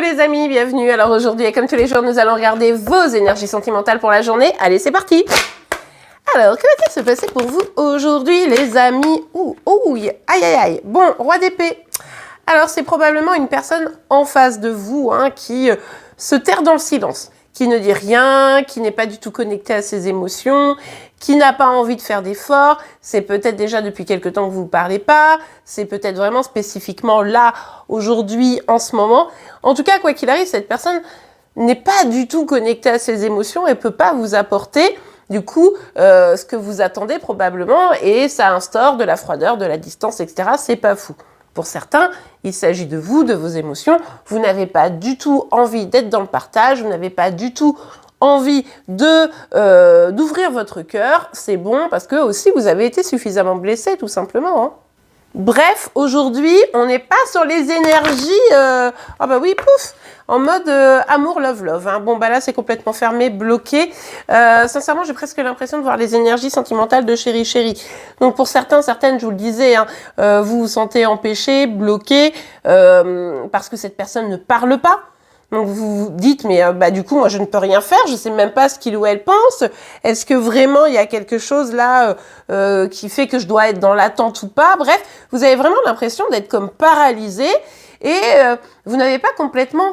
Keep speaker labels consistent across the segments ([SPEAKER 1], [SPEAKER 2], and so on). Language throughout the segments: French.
[SPEAKER 1] les amis, bienvenue. Alors aujourd'hui, et comme tous les jours, nous allons regarder vos énergies sentimentales pour la journée. Allez, c'est parti. Alors, que va-t-il se passer pour vous aujourd'hui, les amis? Aïe, aïe, aïe. Bon, roi d'épée. Alors, c'est probablement une personne en face de vous qui se terre dans le silence, qui ne dit rien, qui n'est pas du tout connecté à ses émotions, qui n'a pas envie de faire d'efforts. C'est peut-être déjà depuis quelque temps que vous ne parlez pas, c'est peut-être vraiment spécifiquement là, aujourd'hui, en ce moment. En tout cas, quoi qu'il arrive, cette personne n'est pas du tout connectée à ses émotions et ne peut pas vous apporter du coup ce que vous attendez probablement, et ça instaure de la froideur, de la distance, etc. C'est pas fou. Pour certains, il s'agit de vous, de vos émotions. Vous n'avez pas du tout envie d'être dans le partage, vous n'avez pas du tout envie d'ouvrir votre cœur. C'est bon parce que aussi vous avez été suffisamment blessé, tout simplement. Bref, aujourd'hui, on n'est pas sur les énergies, ah bah oui, pouf, en mode amour, love, love. Bon, bah là, c'est complètement fermé, bloqué. Sincèrement, j'ai presque l'impression de voir les énergies sentimentales de chéri, chéri. Donc, pour certains, certaines, je vous le disais, vous vous sentez empêché, bloqué, parce que cette personne ne parle pas. Donc vous vous dites, mais du coup, moi, je ne peux rien faire, je ne sais même pas ce qu'il ou elle pense. Est-ce que vraiment, il y a quelque chose là qui fait que je dois être dans l'attente ou pas? Bref, vous avez vraiment l'impression d'être comme paralysé et vous n'avez pas complètement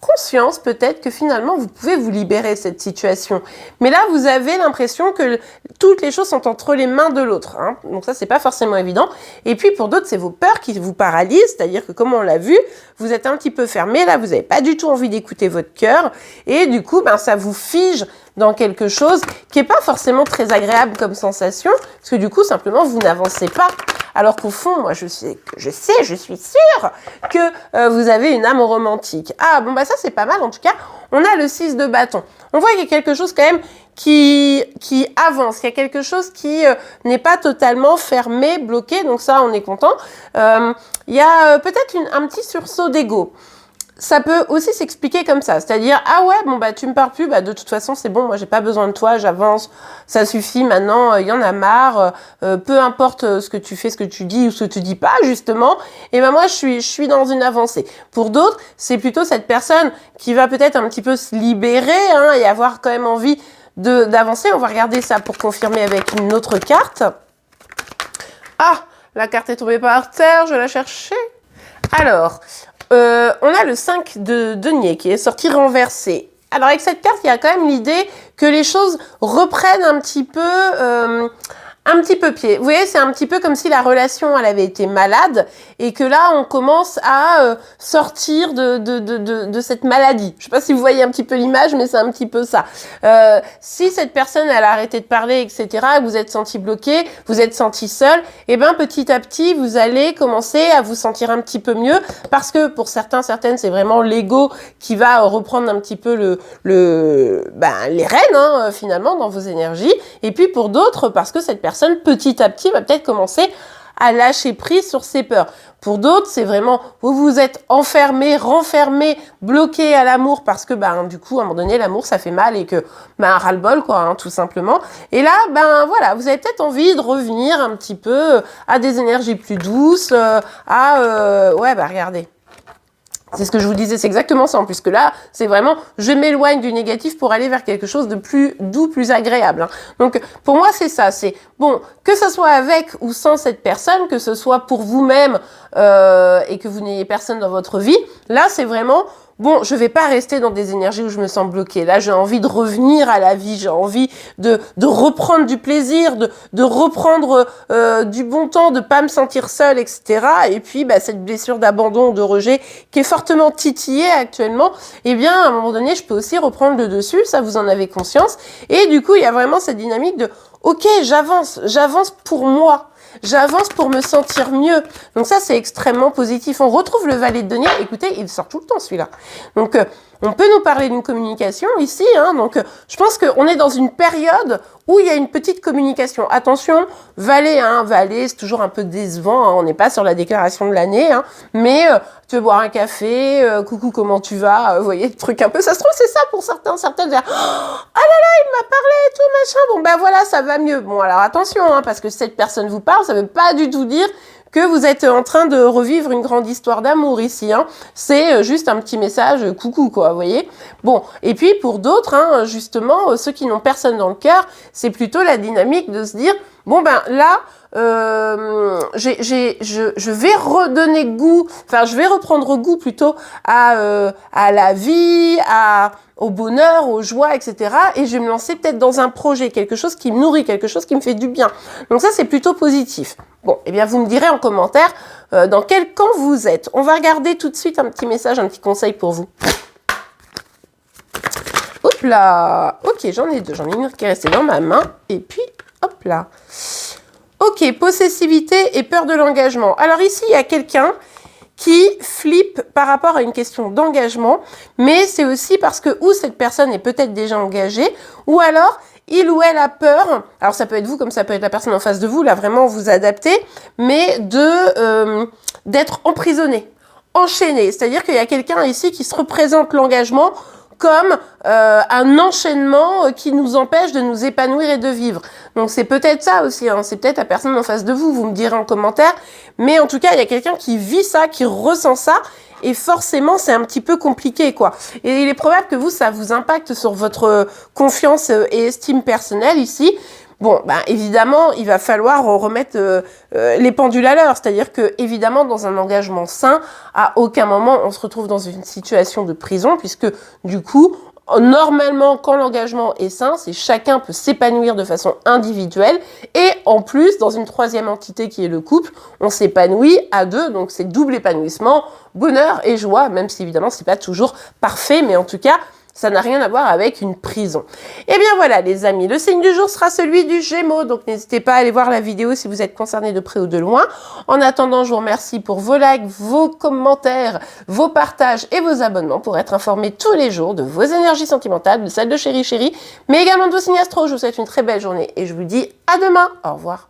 [SPEAKER 1] conscience peut-être que finalement vous pouvez vous libérer de cette situation. Mais là, vous avez l'impression que toutes les choses sont entre les mains de l'autre. Donc ça, c'est pas forcément évident. Et puis pour d'autres, c'est vos peurs qui vous paralysent, c'est-à-dire que comme on l'a vu, vous êtes un petit peu fermé, là, vous n'avez pas du tout envie d'écouter votre cœur. Et du coup, ça vous fige dans quelque chose qui n'est pas forcément très agréable comme sensation, parce que du coup, simplement, vous n'avancez pas. Alors qu'au fond, moi, je suis sûre que vous avez une âme romantique. Ah, bon, ça, c'est pas mal. En tout cas, on a le 6 de bâton. On voit qu'il y a quelque chose quand même qui avance. Il y a quelque chose qui n'est pas totalement fermé, bloqué. Donc ça, on est content. Il y a peut-être un petit sursaut d'ego. Ça peut aussi s'expliquer comme ça, c'est-à-dire ah ouais tu me parles plus, de toute façon c'est bon, moi j'ai pas besoin de toi, j'avance, ça suffit maintenant, il y en a marre, peu importe ce que tu fais, ce que tu dis ou ce que tu dis pas justement, et moi je suis dans une avancée. Pour d'autres, c'est plutôt cette personne qui va peut-être un petit peu se libérer et avoir quand même envie d'avancer. On va regarder ça pour confirmer avec une autre carte. Ah, la carte est tombée par terre, je la cherchais. Alors, on a le 5 de denier qui est sorti renversé. Alors avec cette carte, il y a quand même l'idée que les choses reprennent un petit peu pied. Vous voyez, c'est un petit peu comme si la relation, elle avait été malade et que là, on commence à sortir de cette maladie. Je sais pas si vous voyez un petit peu l'image, mais c'est un petit peu ça. Si cette personne, elle a arrêté de parler, etc., vous êtes senti bloqué, vous êtes senti seul, et petit à petit, vous allez commencer à vous sentir un petit peu mieux parce que pour certaines, c'est vraiment l'ego qui va reprendre un petit peu les rênes, finalement, dans vos énergies. Et puis pour d'autres, parce que cette personne, petit à petit, va peut-être commencer à lâcher prise sur ses peurs. Pour d'autres, c'est vraiment, vous vous êtes enfermé, renfermé, bloqué à l'amour parce que, du coup, à un moment donné, l'amour, ça fait mal et que, ras-le-bol, tout simplement. Et là, voilà, vous avez peut-être envie de revenir un petit peu à des énergies plus douces, regardez. C'est ce que je vous disais, c'est exactement ça. En plus que là, c'est vraiment, je m'éloigne du négatif pour aller vers quelque chose de plus doux, plus agréable. Donc, pour moi, c'est ça. C'est, bon, que ce soit avec ou sans cette personne, que ce soit pour vous-même et que vous n'ayez personne dans votre vie, là, c'est vraiment, bon, je vais pas rester dans des énergies où je me sens bloquée. Là, j'ai envie de revenir à la vie, j'ai envie de reprendre du plaisir, de reprendre du bon temps, de pas me sentir seule, etc. Et puis, cette blessure d'abandon, de rejet, qui est fortement titillée actuellement, à un moment donné, je peux aussi reprendre le dessus, ça, vous en avez conscience. Et du coup, il y a vraiment cette dynamique de, ok, j'avance pour moi. J'avance pour me sentir mieux. Donc ça, c'est extrêmement positif. On retrouve le valet de denier. Écoutez, il sort tout le temps, celui-là. Donc, on peut nous parler d'une communication ici. Donc, je pense qu'on est dans une période où il y a une petite communication. Attention, valet, valet, c'est toujours un peu décevant. On n'est pas sur la déclaration de l'année. Mais tu veux boire un café, coucou, comment tu vas? Vous voyez, le truc un peu. Ça se trouve, c'est ça pour certaines. Dire, ah là là, il m'a parlé et tout, machin. Bon, voilà, ça va mieux. Bon, alors attention, parce que cette personne vous parle, ça veut pas du tout dire que vous êtes en train de revivre une grande histoire d'amour ici. Hein. C'est juste un petit message coucou, quoi, vous voyez. Bon, et puis pour d'autres, hein, justement, ceux qui n'ont personne dans le cœur, c'est plutôt la dynamique de se dire, bon ben là, je vais redonner goût, enfin je vais reprendre goût plutôt à la vie, au bonheur, aux joies, etc. Et je vais me lancer peut-être dans un projet, quelque chose qui me nourrit, quelque chose qui me fait du bien. Donc ça, c'est plutôt positif. Bon, eh bien vous me direz en commentaire dans quel camp vous êtes. On va regarder tout de suite un petit message, un petit conseil pour vous. Hop là. Ok, j'en ai deux. J'en ai une qui est restée dans ma main. Et puis, hop là. Ok, possessivité et peur de l'engagement. Alors ici, il y a quelqu'un qui flippe par rapport à une question d'engagement, mais c'est aussi parce que ou cette personne est peut-être déjà engagée, ou alors il ou elle a peur, alors ça peut être vous comme ça peut être la personne en face de vous, là vraiment vous adaptez, mais d'être emprisonné, enchaîné. C'est-à-dire qu'il y a quelqu'un ici qui se représente l'engagement comme un enchaînement qui nous empêche de nous épanouir et de vivre. Donc c'est peut-être ça aussi, hein. C'est peut-être la personne en face de vous, vous me direz en commentaire, mais en tout cas il y a quelqu'un qui vit ça, qui ressent ça, et forcément c'est un petit peu compliqué quoi. Et il est probable que vous, ça vous impacte sur votre confiance et estime personnelle ici. Bon, ben évidemment, il va falloir remettre les pendules à l'heure. C'est-à-dire que, évidemment, dans un engagement sain, à aucun moment on se retrouve dans une situation de prison, puisque du coup, normalement, quand l'engagement est sain, c'est chacun peut s'épanouir de façon individuelle. Et en plus, dans une troisième entité qui est le couple, on s'épanouit à deux. Donc c'est double épanouissement, bonheur et joie, même si évidemment, c'est pas toujours parfait, mais en tout cas, ça n'a rien à voir avec une prison. Et bien voilà les amis, le signe du jour sera celui du Gémeaux, donc n'hésitez pas à aller voir la vidéo si vous êtes concernés de près ou de loin. En attendant, je vous remercie pour vos likes, vos commentaires, vos partages et vos abonnements pour être informés tous les jours de vos énergies sentimentales, de celles de Chéri Chéri, mais également de vos signes astro. Je vous souhaite une très belle journée et je vous dis à demain. Au revoir.